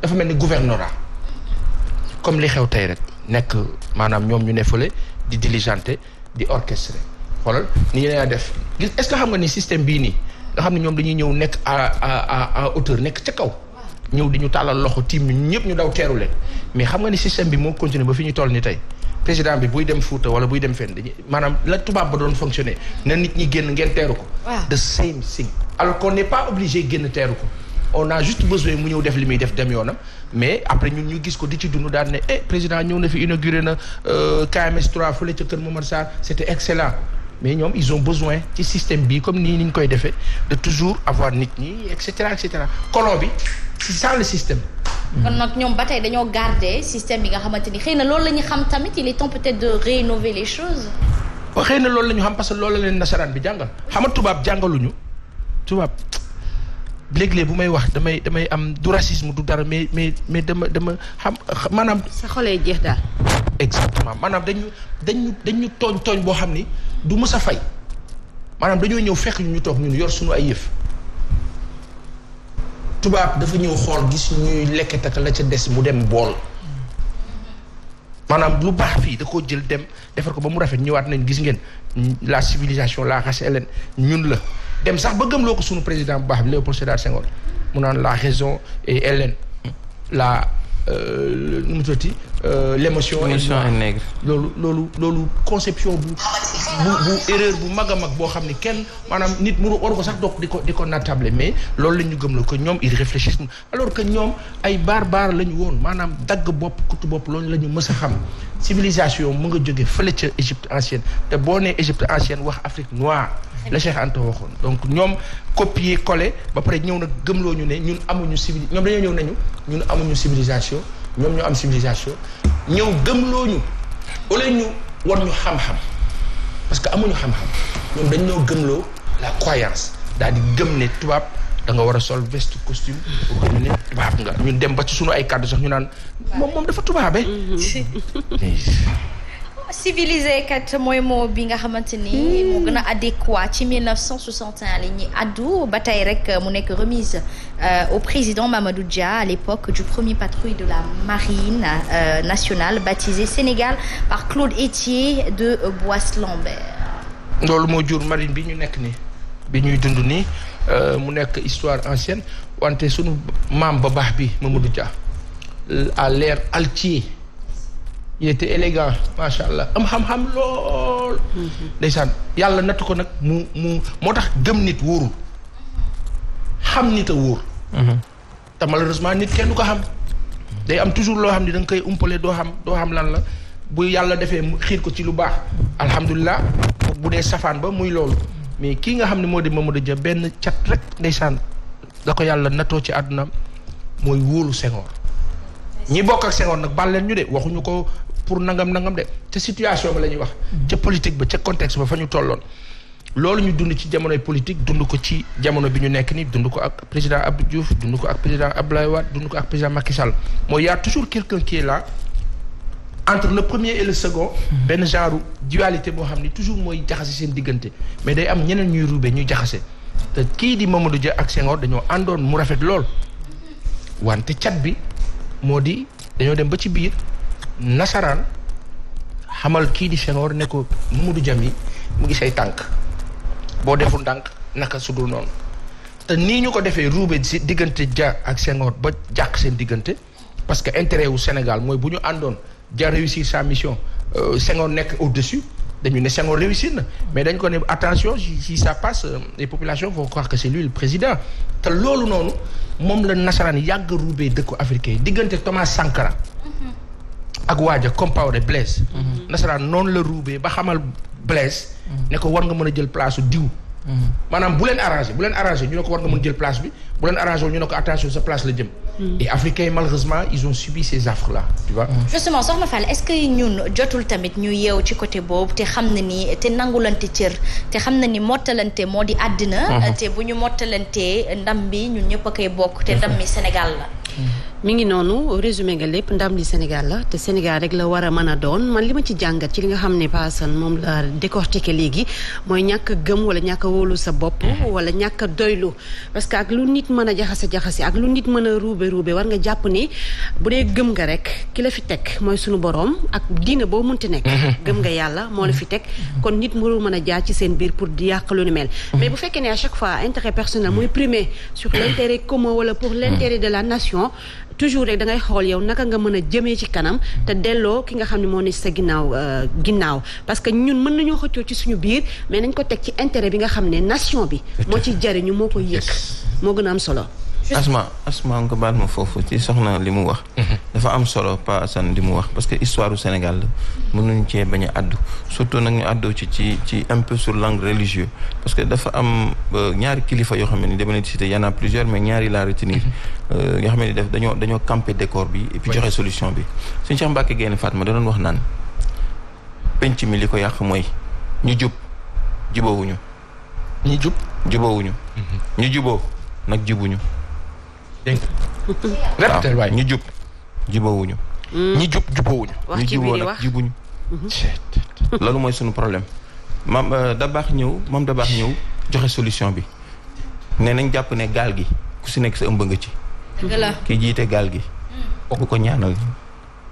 dafa mel ni gouvernorat comme li xew tey rek nekk maanaam ñoom ñu ne fële di diligenté di orchestré xoolal ni ñu def est-ce que xam nga ni système bii nii nga xam ne ñoom dañuy ñëw nekk à hauteur nekk ca kaw ñëw di ñu tàllal loxo tiim ñu ñëpp ñu daw teeru leen mais xam nga ni système bi moo continué ba fi ñu toll ni tey président bi buy dem Fouta wala buy dem fenn dañuy maanaam la tubaab ba doon fonctionner na nit ñi génn ngeen teeru ko. the same thing. alors qu'on n'est pas obligé génn teeru ko on a juste besoin mu ñëw def li muy def dem yoonam mais après ñun ñu gis ko di ci dund daan ne président ñëw na fi inauguré na KMS 3 fële ca Kër Momar Sarr c'était excellent mais ñoom ils ont besoin ci système bi comme nii ni ñu koy defee de toujours avoir nit ñi et cetera colon bi c'est ça le système. kon nag ñoom ba tey dañoo garder système bi nga xamante ni xëy na loolu la ñu xam tamit il est temps peut-être de réinnover les choses. xëy na loolu la ñu xam parce que loolu la leen nasaraan bi jàngal xam nga tubaab jàngaluñu tubaab léeg-léeg bu may wax damay am du racisme du dara mais dama xam maanaam. sa xoolee jeex daal. exactement maanaam dañu tooñ boo xam ni du mës a fay maanaam dañoo ñëw fekk ñu toog ñun yor suñu ay yëf. tubaab dafa ñëw xool gis ñuy lekk tak la ca des mu dem bool maanaam lu baax fii da koo jël dem defar ko ba mu rafet ñëwaat nañ gis ngeen la civilisation la race hellène ñun la dem sax ba gëmloo ko sunu président bu baax bi Léopold Sédar Senghor mu naan la raison est hellène nu mu tuddati l'émotion est nègre loolu conception bu erreur bu mag a mag boo xam ne kenn maanaam nit mu waru ko sax doog di ko nattable mais loolu la ñu gëm la que ñoom ils réfléchissent alors que ñoom ay barbares la ñu woon maanaam dagg bopp kutu bopp loolu la ñu mës a xam civilisation mu nga jóge fële ca Égypte ancienne te boo nee Égypte ancienne wax Afrique noire la Cheikh Anta waxoon donc ñoom copier coller ba pare ñëw nag gëmloo ñu ne ñun amuñu ñoom dañoo ñëw nañu ñun amuñu civilisation ñoom ñoo am civilisation ñëw gëmloo ñu wala ñu war ñu xam-xam parce que amuñu xam-xam ñoom dañ ñoo gëmloo la croyance daal di gëm ne tubaab da nga war a sol veste costume pour que ñu ne tubaab nga ñun dem ba ci sunu ay kàddu sax ñu naan moom dafa tubaabe civilisé kat mooy moo bi nga xamante ni moo gën a adéquat ci 1961 la ñuy addu ba tey rek mu nekk remise au président Mamadou Dia à l'époque du premier patrouille de la marine nationale baptisé Sénégal par Claude Étier de Bois-Lambert. loolu moo jur marine bi ñu nekk nii bi ñuy dund nii mu nekk histoire ancienne wante sunu maam ba baax bi Mamadou Dia à l'ère altier il était élégant macha allah am xam-xam lool. ndeysaan yàlla natt ko nag mu moo tax gëm nit wóorul xam nit a wóor. te malheureusement nit kenn du ko xam. day am toujours loo xam ni da nga koy umpale doo xam lan la bu yàlla defee mu xiir ko ci lu baax alhamdulilah bu dee safaan ba muy loolu mais kii nga xam ne moo di Mamadou Dia benn cat rek ndeysaan da ko yàlla nattoo ci àdduna mooy wóolu Senghor. ñi bokk ak Senghor nag baal leen ñu de waxuñu ko pour nangam de ca situation ba la ñuy wax. ca politique ba ca contexte ba fa ñu tolloon. loolu ñu dund ci jamonoy politique dund ko ci jamono bi ñu nekk nii dund ko ak président Abdou Diouf dund ko ak président Abdoulaye Wade dund ko ak président Macky Sall mooy y a toujours quelqu'un qui est là entre le premier et le second. benn genre dualité boo xam ni toujours mooy jaxase seen diggante mais day am ñeneen ñuy ruube ñuy jaxase te kii di Mamadou Dia ak Senghor dañoo àndoon mu rafet lool wante cat bi. moo di dañoo dem ba ci biir nasaraan xamal kii di Senghor ne ko Mamadou Dia mi mu ngi say tànk boo deful ndànk naka sudul noonu te nii ñu ko defee ruube si diggante Dia ak Senghor ba jàq seen diggante parce que intérêt wu Sénégal mooy bu ñu àndoon Dia réussir sa mission Senghor nekk au-dessus dañu ne Senghor réussir na mais dañ ko ne attention si ça passe les populations vont croire que c'est lui le président te loolu noonu moom la nasaraan yàgg ruubee dëkku africain diggante Thomas Sankara ak waaja Compaoré Blaise nasaraan noonu la ruubee ba xamal Blaise ne ko war nga mën a jël place su diw maanaam bu leen arrangé ñu ne ko war nga mën jël place bi bu leen arrangé ñu ne ko attention sa place la jëm et africains malheureusement ils ont subi ces affres là tu vois justement soxna Fall est-ce que ñun jotul tamit ñu yeew ci côté boobu te xam na ni te nangulante cër te xam na ni mottalante moo di àddina te bu ñu mottalantee ndam bi ñun ñëpp a koy bokk te ndam mi Sénégal la mi ngi noonu résumé nga lépp ndam li Sénégal la te Sénégal rek la war a mën a doon man li ma ci jàngat ci li nga xam ne paasan moom la décortiqué léegi mooy ñàkk a gëm wala ñàkk a wóolu sa bopp wala ñàkk a doylu parce que ak lu nit mën a jaxase ak lu nit mën a ruube war nga jàpp ni bu dee gëm nga rek ki la fi teg mooy sunu boroom ak diina boo munti nekk gëm nga yàlla moo la fi teg kon nit mënul mën a jaar ci seen biir pour di yàq lu ni mel mais bu fekkee ne à chaque fois intérêt personnel muy primer sur l'intérêt commun wala pour l'intérêt de la nation toujours rek da ngay xool yow naka nga mën a jëmee ci kanam te delloo ki nga xam ne moo ne sa ginnaaw parce que ñun mën nañoo xëccoo ci suñu biir mais nañ ko teg ci intérêt bi nga xam ne nation bi moo ci jariñu moo ko yëg moo gën a am solo asma nga baal ma foofu ci soxna li mu wax dafa am solo Pa Assane li mu wax parce que histoire du Sénégal la mënuñ cee bañ a addu surtout nag ñu àddoo ci un peu sur l'angle religieux parce que dafa am ñaari kilifa yoo xam ne ni dama leen cité y en a plusieurs mais ñaari laa retenir yoo xam ne dañoo camper décor bi et puis joxe solution bi suñu Cheikh Mbacké Gaïndé Fatma da doon wax naan penc mi li ko yàq mooy ñu jub jubóowuñu ñu juboo nag jubuñu dégg nga répété waay ñu jub jubóowuñu ñi jub jubóowuñu ñu juboo nag jubuñu loolu mooy suñu problème maam da baax ñëw joxe solution bi nee nañ jàpp ne gaal gi ku si nekk sa ëmb nga ci ki jiite gaal gi bu ko ñaanal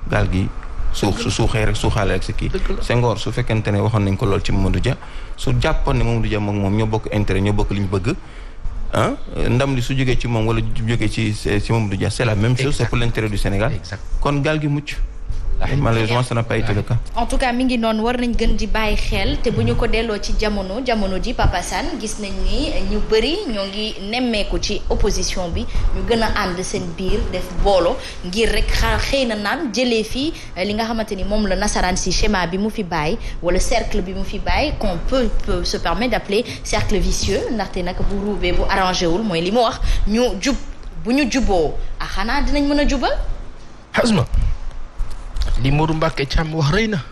gaal gi su suuxee rek suuxaale rek sa kii Senghor su fekkente ne waxoon nañ ko lool ci Mamadou Dia su jàppoon ne Mamadou Dia moom ñoo bokk intérêt ñoo bokk li ñu bëgg ndam li su jógee ci moom wala jógee ci Mamadou Dia c'est la même chose c'est pour l'intérêt du Sénégal kon gaal gi mucc malheureusement ça n'a pas été le cas. en tout cas mi ngi noonu war nañ gën di bàyyi xel te bu ñu ko delloo ci jamono ji Papa Assane gis nañ ni ñu bëri ñoo ngi nemmeeku ci opposition bi ñu gën a ànd seen biir def boolo ngir rek xëy na naan jëlee fii li nga xamante ni moom la nasaraan si schéma bi mu fi bàyyi wala cercle bi mu fi bàyyi qu'on peut se permettre d'appeler cercle vicieux ndaxte nag bu ruubee bu arrangé wul mooy li mu wax ñu jub bu ñu juboo xanaa dinañ mën a jubal. Asma li Modou Mbacké Thiam wax rëy na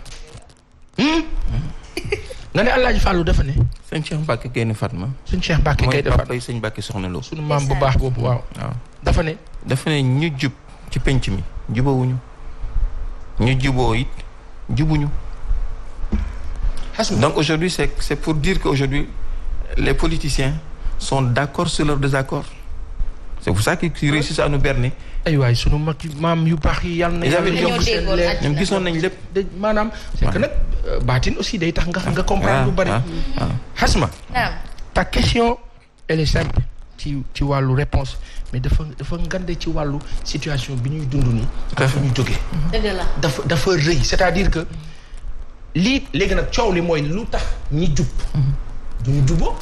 nga ne Alaaji Fallou dafa ne sëñ Cheikh Mbacké Gaïndé Fatma mooy sëñ Mbacké Soxna Lo suñu maam bu baax boobu waaw dafa ne ñu jub ci penc mi jubawuñu ñu juboo it jubuñu donc aujourd'hui c'est pour dire que aujourd'hui les politiciens sont d'accord sur leur désaccord c'est pour ça qu'ils réussissent à nous berner. ay waay sunu mag maam yu baax yi yàlla na yokk seen leer ñoom gisoon nañ lépp maanaam c'est que nag baatin aussi day tax nga comprendre lu bari Asma ta question elle est simple ci wàllu réponse mais dafa ngande ci wàllu situation bi ñuy dund nii dafa ñu jógee dafa rëy c'est-à-dire que léegi nag coow li mooy lu tax ñi jub duñu juboo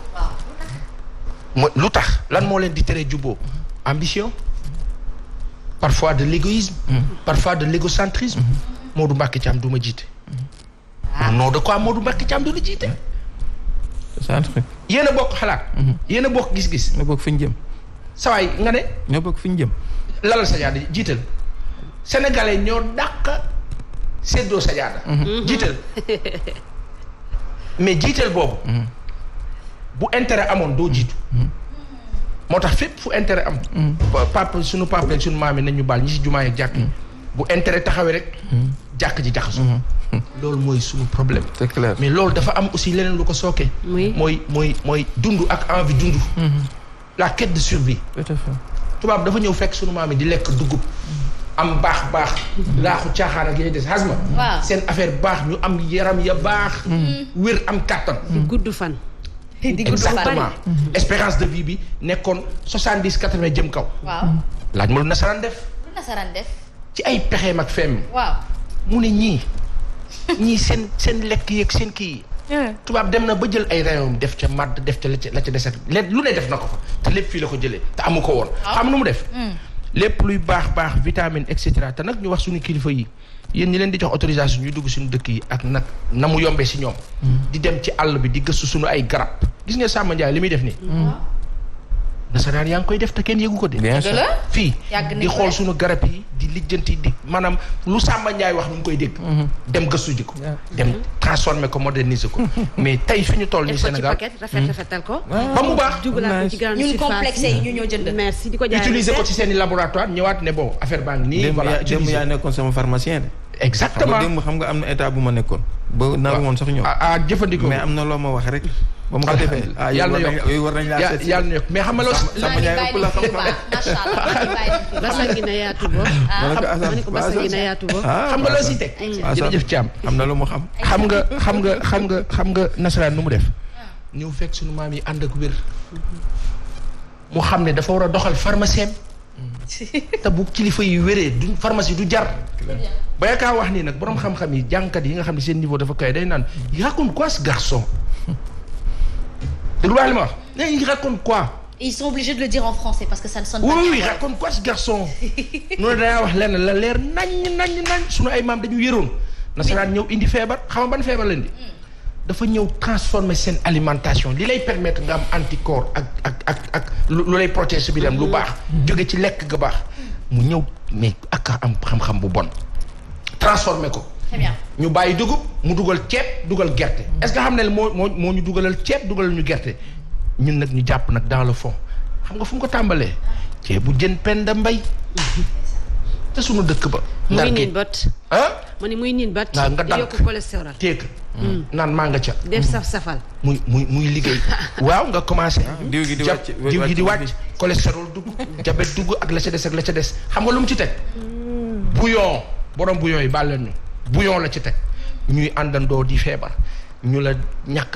mooy lu tax lan moo leen di tere juboo ambition parfois de l'égoïsme parfois de l'égocentrisme Modou Mbacké Thiam du ma jiite non de quoi Modou Mbacké Thiam du la jiite yéen a bokk xalaat yéen a bokk gis-gis ñoo bokk fi ñu jëm sawaay nga ne ñoo bokk fi ñu jëm lalal sajaada jiital sénégalais ñoo dàq séddoo sajaada jiital mais jiital boobu bu intérêt amoon doo jiitu moo tax fépp fu intérêt am papa suñu papa ak suñu maam yi nañ ñu baal ñi si jumaa ak jàkk yi bu intérêt taxawee rek jàkk ji jaxasu loolu mooy suñu problème c'est clair mais loolu dafa am aussi leneen lu ko sooke mooy dund ak envie dund la quête de survie tout à fait tubaab dafa ñëw fekk suñu maam yi di lekk dugub am baax laaxu caaxaan ak yooyu des xasma seen affaire baax ñu am yaram ya baax wér am kàttan gudd fan exactement espérance de vie bi nekkoon 70-80 jëm kaw. waaw laaj ma lu nasaraan def. ci ay pexeem ak feem. waaw mu ne ñii seen lekk yeeg seen kii yi. tubaab dem na ba jël ay rayons def ca madd def ca la ca des ak lu ne def na ko fa te lépp fii la ko jëlee te amu ko woon. xam nu mu def. lépp luy baax vitamine et cetera te nag ñu wax suñu kilifa yi yéen ñi leen di jox autorisation ñuy dugg suñu dëkk yi ak nag na mu yombee si ñoom. di dem ci àll bi di gëstu suñu ay garab gis nga Samba Ndiaye li muy def nii. nasaraan yaa ngi koy def te kenn yëgu ko de. bien sûr fii Yàgg di nañ ko xool def. suñu garab yi di lijjanti di maanaam lu Samba Ndiaye wax ñu ngi koy dégg. dem gëstu ji ko. dem transformer ko moderniser ko. mais tey fi ñu toll nii def ko ci Sénégal paquet rafetal ko. ba mu baax. dugalaat ko ci grande ñun surface complexe yi ñu ñoo jënd. merci di ko jaay utiliser ko ci seen i laboratoire ñëwaat ne bon affaire baa ngi nii. voilà démb yaa utiliser nekkoon sama pharmacien de. exactement xam nga am na état bu ma nekkoon. ba naru woon sax ñëw. jëfandikoo mais am na loo ma wax rek. ba ma ko defee yàlla na yokk war nañ laa seet si. yàlla na yokk mais xam nga loolu. sama yaay ëpp la xam-xam. macha allah basa gi na yaatu ba. ma ne ko basa gi na yaatu ba. xam nga loo si teg. jërëjëf Thiam. am na lu mu xam. xam nga nasaraan nu mu def. ñëw fekk suñu maam yi ànd ak wér. mu xam ne dafa war a doxal pharmacien. te bu kilifa yi wéree du pharmacie du jar. ba yaakaar wax nii nag borom xam-xam yi jàngkat yi nga xam ne seen niveau dafa kawe day naan il raconte quoi ce garçon. dégg nga li ma wax nee il raconte quoi. Ils sont obligés de le dire en français parce que ça ne sonne pas. oui il raconte quoi ce garçon. noonu danaa wax lenn la leer nañ sunu ay maam dañu yëroon. nasaraan ñëw indi feebar xam nga ban feebar leen di. dafa ñëw transformer seen alimentation li lay permettre nga am anticorps ak lu lay protéger bi dem lu baax. jóge ci lekk ga baax. mu ñëw mais ak am xam-xam bu bon. transformer ko. Très bien. ñu bàyyi dugub mu dugal ceeb dugal gerte. est-ce que xam ne moo ñu dugalal ceeb dugalal ñu gerte. ñun nag ñu jàpp nag dans le fond xam nga fu mu ko tàmbalee. ceebu jën Penda Mbay. te sunu dëkk ba. muy niin bat. mu ni muy niin bat. nga di dànk yokk cholestérol. teeg naan maa nga ca. def saf-safal. muy liggéey. waaw nga commencé. diw gi di wàcc diw gi di wàcc. cholestérol dugg diabète dugg ak la ca des ak la ca des xam nga lu mu ci teg. bouillon borom bouillon yi baal leen ñu. bouillon la ci teg ñuy àndandoo di feebar ñu la ñàkk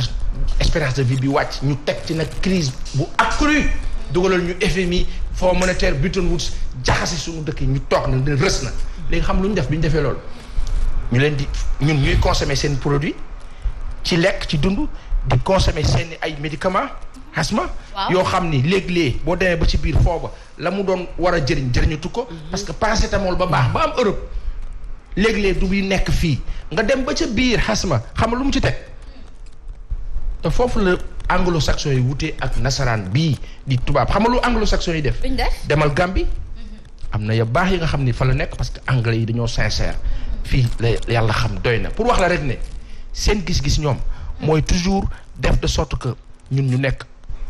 espérance de vie bi wàcc ñu teg ci nag crise bu accrue dugalal ñu FMI Fonds monétaire Bretton Woods jaxase suñu dëkk yi ñu toog na ne rës na léegi xam lu ñu def bi ñu defee loolu ñu leen di ñun ñuy consommer seen produit ci lekk ci dund di consommer seen ay médicaments asma yoo xam ni léeg-léeg boo demee ba ci biir fooba la mu doon war a jëriñatu ko parce que paracétamol ba baax ba am Europe léeg-léeg du bi nekk fii nga dem ba ca biir xasma xam lu mu ci teg te foofu la anglo-saxon yi wutee ak nasaraan bii di tubaab xam nga lu anglo-saxon yi def. demal Gambie. am na ya baax yi nga xam ni fa la nekk parce que anglais yi dañoo sincère. fii la yàlla xam doy na pour wax la rek ne seen gis-gis ñoom. mooy toujours def de sorte que ñun ñu nekk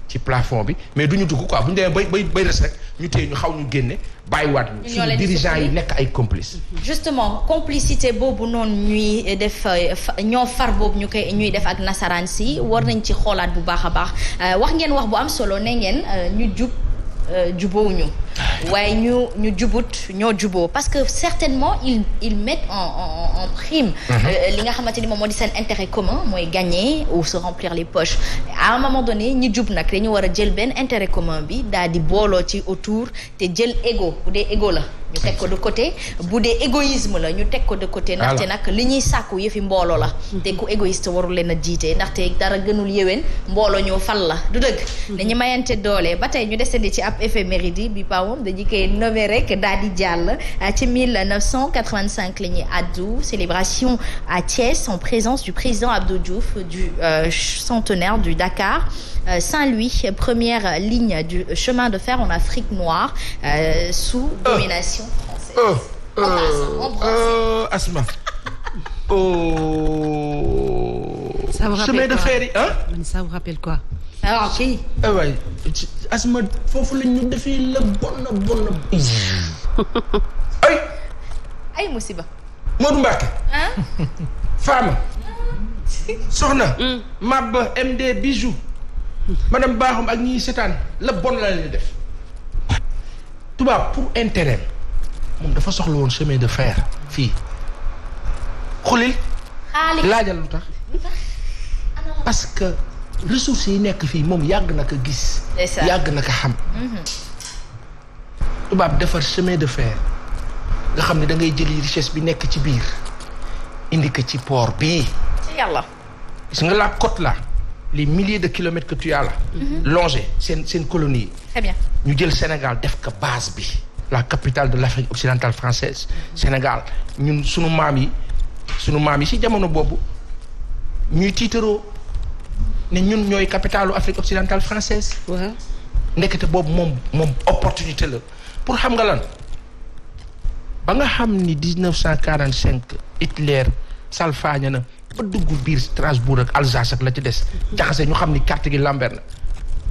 ci plafond bi mais du ñu dugg quoi bu ñu demee bay res rek ñu téye ñu xaw ñu génne bàyyiwaat ñu. suñu dirigeants yi nekk ay complices. justement complicité boobu noonu ñuy def ñoo far boobu ñuy def ak nasaraan si war nañ ci xoolaat bu baax a baax wax ngeen wax bu am solo ne ngeen ñu jubóowuñu waaye ñu jubut ñoo juboo parce que certainement ils mettent en prime li nga xamante ni moom moo di seen intérêt commun mooy gagner ou se remplir les poches à un moment donné ñi jub nag dañu war a jël benn intérêt commun bi daal di booloo ci autour te jël ego bu dee ego la ñu teg ko de côté bu dee égoïsme la ñu teg ko de côté ndaxte nag li ñuy sàkku yëfi mbooloo la te ku égoïste warul leen a jiite ndaxte dara gënul yéwén mbooloo ñoo fal la du dëgg dañu mayante doole ba tey ñu desandi ci ab éphéméride bi pa moom dañu koy nommé rek daal di jàll ci 1985 la ñuy addu célébration à Thiès en présence du président Abdou Diouf du centenaire du Dakar Saint-Louis, première ligne du chemin de fer en Afrique noire sous domination française. Asma. Ça vous rappelle chemin de fer yi ça vous rappelle quoi? Alors kii. waay Asma foofu la ñu defee la bon. ay musiba. Modou Mbacke. Fama. Soxna. Mabba MD Bijou. madame Bakhoum ak ñi seetaan la bon la leen def tubaab pour intérêt moom dafa soxla woon chemin de fer fii xulil laajal lu tax parce que ressources yi nekk fii moom yàgg na ko gis yàgg na ko xam tubaab defar chemin de fer nga xam ne da ngay jëli richesse bi nekk ci biir indi ko ci port bii ci yàlla gis nga la côte là les milliers de kilomètres que tu as là. longé seen colonie yi. très bien ñu jël Sénégal def ko base bi. la capitale de l'Afrique occidentale française Sénégal ñun sunu maam yi ci jamono boobu ñuy tiitaroo ne ñun ñooy capitalu Afrique occidentale française. waaw ndekete boobu moom opportunité la pour xam nga lan ba nga xam ni 1945 Hitler salfaaña na ba dugg biir Strasbourg ak Alsace ak la ci des jaxase ñu xam ni carte gi Lambert la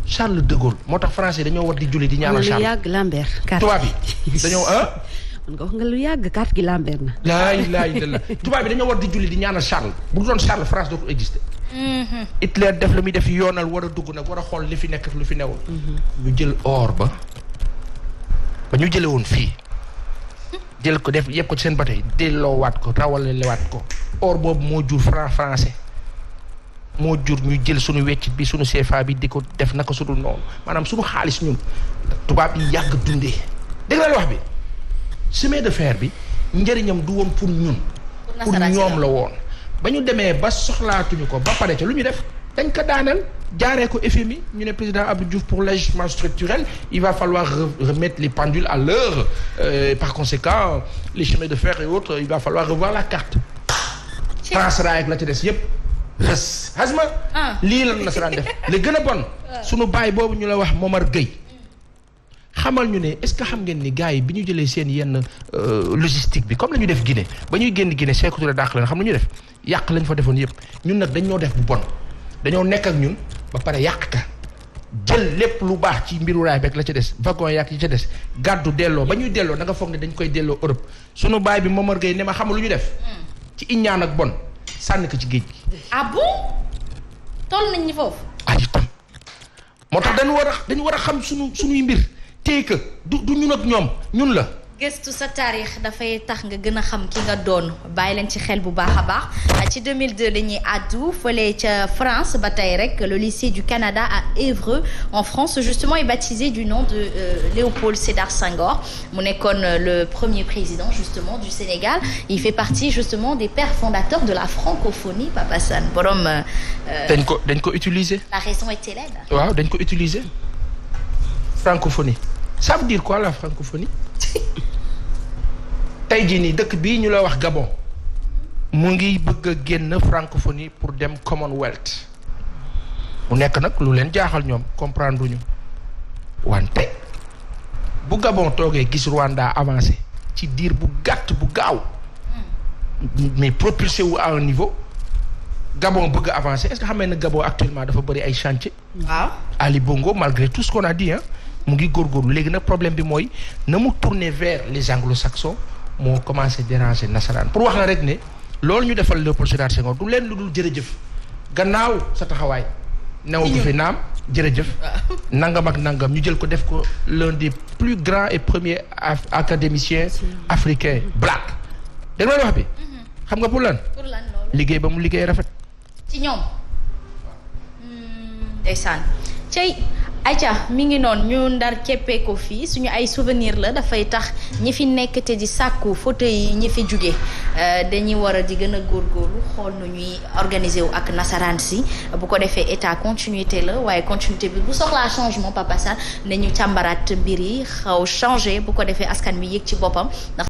Charles de Gaulle moo tax français dañoo war di julli di ñaanal Charles. lu yàgg Lambert. tubaab bi dañoo man nga wax nga lu yàgg carte gi Lambert na. laa ilaaha illallaah tubaab bi dañoo war di julli di ñaanal Charles bu doon Charles France dootul exister. Hitler def la muy def yoonal war a dugg nag war a xool li fi nekk lu fi newul. ñu jël or ba ñu jëlee woon fii jël ko def yëpp ko ci seen bataille delloowaat ko rawalewaat ko or boobu moo jur français. moo jur ñu jël suñu weccit bi suñu CFA bi di ko def naka sudul noonu maanaam suñu xaalis ñun tubaab yi yàgg dundee dégg nga wax bi chemin de fer bi njëriñam du woon pour ñun pour ñoom la woon ba ñu demee ba soxlaatuñu ko ba pare ca lu ñu def dañ ko daaneel jaaree ko FMI ñu ne président Abdou Diouf pour l'ajustement structurel il va falloir remettre les pendules à l'heure par conséquent les chemins de fer et autres il va falloir revoir la carte France raay ak la ci des yépp xasma lii lan nasaraan def li gën a bon sunu baay boobu ñu la wax Momar Gueye xamal ñu ne est-ce que xam ngeen ni gars yi bi ñu jëlee seen yenn logistique bi comme la ñu def Guinée ba ñuy génn Guinée Sékou Touré dàq leen xam nañu def yàq lañ fa defoon yëpp ñun nag dañoo def bu bon dañoo nekk ak ñun ba pare yàq ka jël lépp lu baax ci mbiru raay beeg la ca des wagon yàq yi ca des gàddu delloo ba ñuy delloo da nga foog ne dañ koy delloo Europe sunu baay bi Momar Gueye ne ma xamul lu ñu def ci iñaan ak bon sànni ko ci géej gi. ah bon toll nañ ni foofu. ay itam moo tax dañu war a xam suñuy mbir téye que du ñun ak ñoom ñun la. gëstu sa taarix dafay tax nga gën a xam ki nga doon bàyyi leen ci xel bu baax a baax ci 2002 la ñuy àddu fële ca France ba tey rek le lycée du Canada à Évreux en France justement est baptisé du nom de Léopold Sédar Senghor mu nekkoon le premier président justement du Sénégal il fait partie justement des pères fondateurs de la francophonie Papa Sane borom. dañ ko utiliser. la raison était laide. waaw dañ ko utiliser francophonie ça veut dire quoi la francophonie. tey jii nii dëkk bii ñu la wax Gabon mu ngi bëgg a génn francophonie pour dem Commonwealth mu nekk nag lu leen jaaxal ñoom comprendre ñu wante bu Gabon toogee gis Rwanda avancé ci diir bu gàtt bu gaaw mais propulsé wu à un niveau Gabon bëgg a avancer est-ce que xam ne Gabon actuellement dafa bëri ay chantier. waaw Ali Bongo malgré tout ce qu'on a dit mu ngi góorgóorlu léegi nag problème bi mooy na mu tourner vers les anglo-saxons moo commencé déranger nasaraan pour wax la rek ne loolu ñu defal Léopold Sédar Senghor du leen lu dul jërëjëf gannaaw sa taxawaay new bi fi naam jërëjëf nangam ak nangam ñu jël ko def ko l'un des plus grands et premiers académiciens africains black dégg nga wax bi xam nga pour lan liggéey ba mu liggéey rafet ci ñoom ndeysaan cey Aïcha mi ngi noonu ñu ndar keppee ko fii suñu ay souvenir la dafay tax ñi fi nekk te di sàkku fauteuil yi ñi fi jóge dañuy war a di gën a góorgóorlu xool nu ñuy organiser wu ak nasaraan si bu ko defee état continuité la waaye continuité bi bu soxlaa changement Papa Sane nañu càmbaraat mbir yi xaw changer bu ko defee askan wi yëg ci boppam ndax